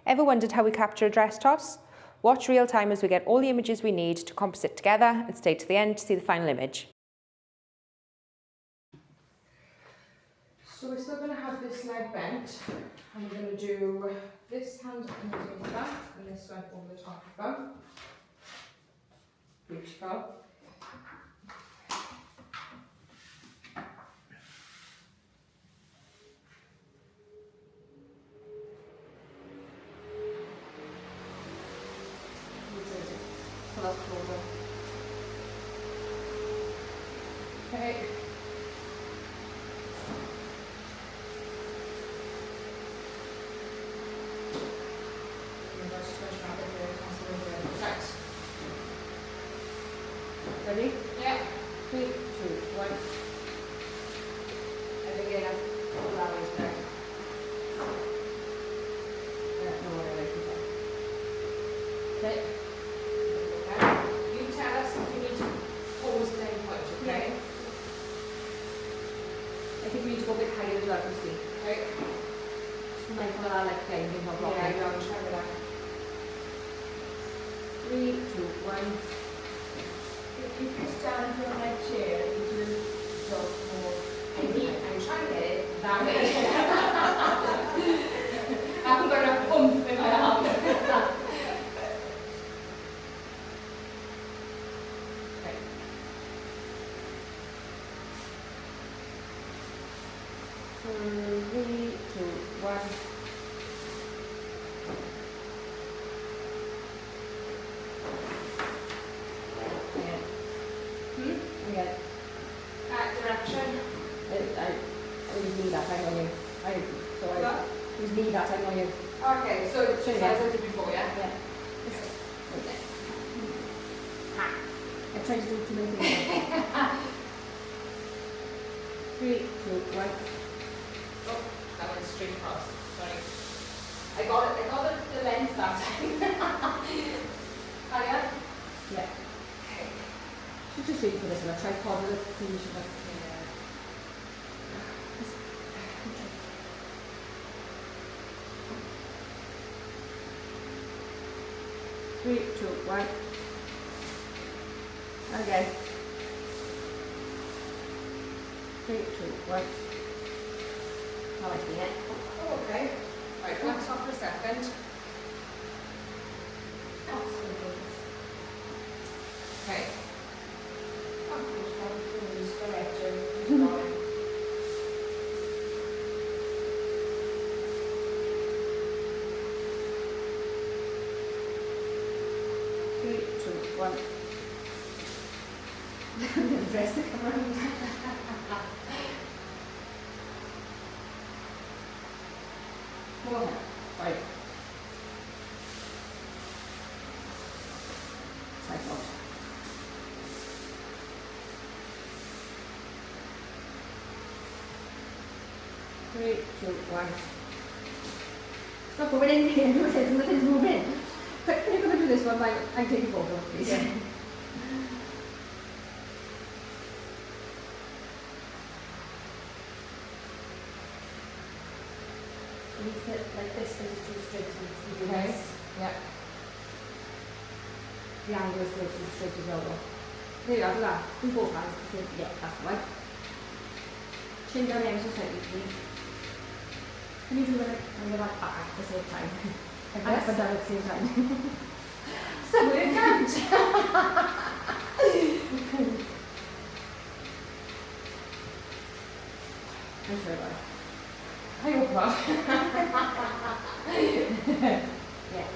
Ever wondered how we capture a dress toss? Watch real time as we get all the images we need to composite together and stay to the end to see the final image. So we're still going to have this leg bent. I'm going to do this hand underneath that and this one over the top of them. Beautiful. Pull up over. Okay. Ready? Yeah. 3, 2, 1. And again, I'll pull that way back. I don't know what I like with that. Okay. You tell us if you need to pause at any point, okay? Yeah. I think we need to go a bit higher as well, Kristie. Okay. Just mindful of our leg bending, not blocking. Yeah, I know, try with that. 3, 2, 1. If you stand on that chair, it will go more. I'm trying to get it that way. I haven't got enough oomph in my arm. Okay. 3, 2, 1. Direction. I was me that time on you. It was me that time on you. Okay, so it's as I did before, yeah? Yeah. Okay. I tried to do too many things. 3, 2, 1. Oh, that went straight across. Sorry. I got it the length that time. Higher? Yeah. Should just wait for this one. I'll try to follow the finish of it. 3, 2, 1. Again. 3, 2, 1. I like it. Oh, okay. Right, relax off for a second. Okay. 3, 2, 1. I'm going to dress the camera. More hand. Right. Side out. 3, 2, 1. Stop moving in here. Nothing's moving. Can you come and do this one while I take a photo, please? Yeah. You sit like this because it's too straight and you do this. Yeah. The angle is too straight as well. There you are, do that. Do both hands. Yeah, that's the one. Chin down ever so slightly, please. Can you do it on your back at the same time? And up and down at the same time. So we can't. I'm sure about it. I hope not. Yeah.